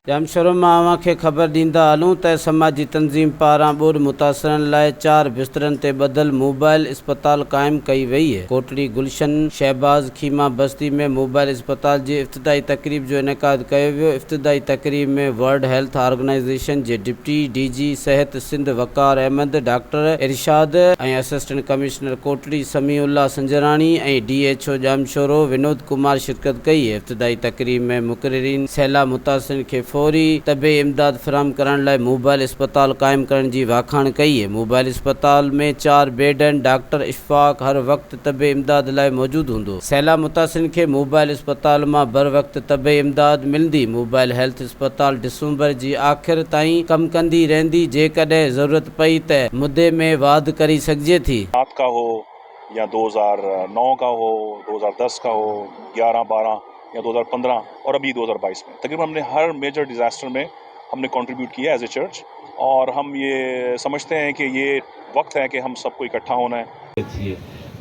जामशोरो मां अव्हां खे ख़बर ॾींदा हलूं त समाजी तंज़ीम पारां ॿुड़ मुतासिरनि लाइ 4 बिस्तरनि ते ॿधल मोबाइल इस्पताल क़ाइमु कई वई आहे। कोटड़ी गुलशन शहबाज खीमा बस्ती में मोबाइल इस्पताल जी इफ़्तिताही तक़रीब जो इनेकाद कयो वियो। इफ़्तिताही तक़रीब में वर्ल्ड हेल्थ ऑर्गेनाइज़ेशन जे डिप्टी DG सिहत सिंध वक़ार अहमद, डॉक्टर इरशाद ऐं असिस्टेंट कमिश्नर कोटड़ी समीउल्लाह संजराणी ऐं DHO जामशोरो विनोद कुमार शिरकत कई है। इफ़्तिताही तक़रीब में मुक़र्रिरीन सैलाब मुतासिरनि खे फौरी तबे इमदाद फराहम करण लाइ मोबाइल इस्पताल क़ाइमु करण जी वाखाण कई है। मोबाइल इस्पताल में 4 बेड आहिनि। डॉक्टर इशफाक हर वक़्तु तबे इमदाद लाइ मौजूदु हूंदो। सैलाब मुतासिरनि खे मोबाइल इस्पताल मां बर वक़्तु तबे इमदाद मिलंदी। मोबाइल हेल्थ इस्पताल डिसंबर जी आख़िर ताईं कमु कंदी रहंदी। जेकॾहिं ज़रूरत पई त मुदे में वाध करी सघिजे थी। रात का हो या 2009 का हो, 2010 का हो, 11-12 या 2015 और अभी 2022 में तकरीबन हमने हर मेजर डिज़ास्टर में हमने कंट्रीब्यूट किया एज ए चर्च। और हम ये समझते हैं कि ये वक्त है कि हम सबको इकट्ठा होना है।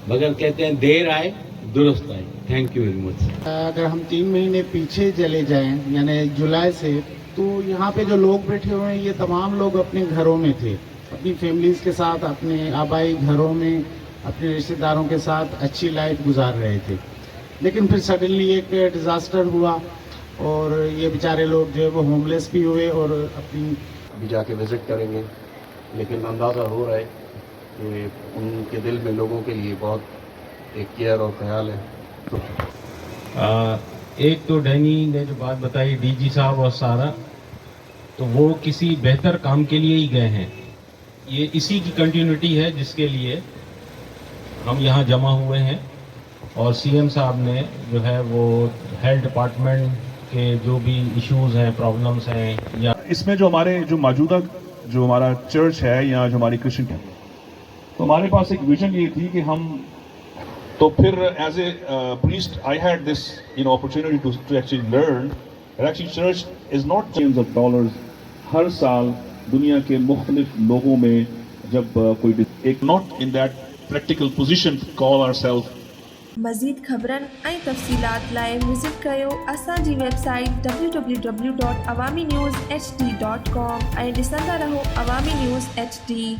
मगर कहते हैं देर आए दुरुस्त आए। Thank you very much. अगर हम 3 महीने पीछे चले जाएं यानी जुलाई से, तो यहाँ पे जो लोग बैठे हुए हैं ये तमाम लोग अपने घरों में थे, अपनी फैमिलीज़ के साथ, अपने आबाई घरों में, अपने रिश्तेदारों के साथ अच्छी लाइफ गुजार रहे थे। लेकिन फिर सडनली एक डिज़ास्टर हुआ और ये बेचारे लोग जो है वो होमलेस भी हुए और अपनी भी जाके विज़िट करेंगे। लेकिन अंदाज़ा हो रहा है कि उनके दिल में लोगों के लिए बहुत एक केयर और ख्याल है। एक तो डैनी ने जो बात बताई DG साहब और सारा, तो वो किसी बेहतर काम के लिए ही गए हैं। ये इसी की कंटिन्यूटी है जिसके लिए हम यहाँ जमा हुए हैं। और CM साहब ने जो है वो हेल्थ डिपार्टमेंट के जो भी इश्यूज़ हैं, प्रॉब्लम्स हैं, या इसमें जो मौजूदा जो हमारा चर्च है या जो हमारी क्रिश्चियन है, तो हमारे पास एक विजन ये थी कि हम तो फिर as a priest I had this opportunity to actually learn that actually church is not millions of dollars. हर साल दुनिया के मुख्तलिफ लोगों में जब कोई एक not in that practical position to call ourself. मज़ीद ख़बरनि ऐं तफ़सीलात लाइ विज़िट कयो असांजी वेबसाइट www.awamiNewsHD.com ऐं ॾिसंदा रहो अवामी न्यूज़ HD।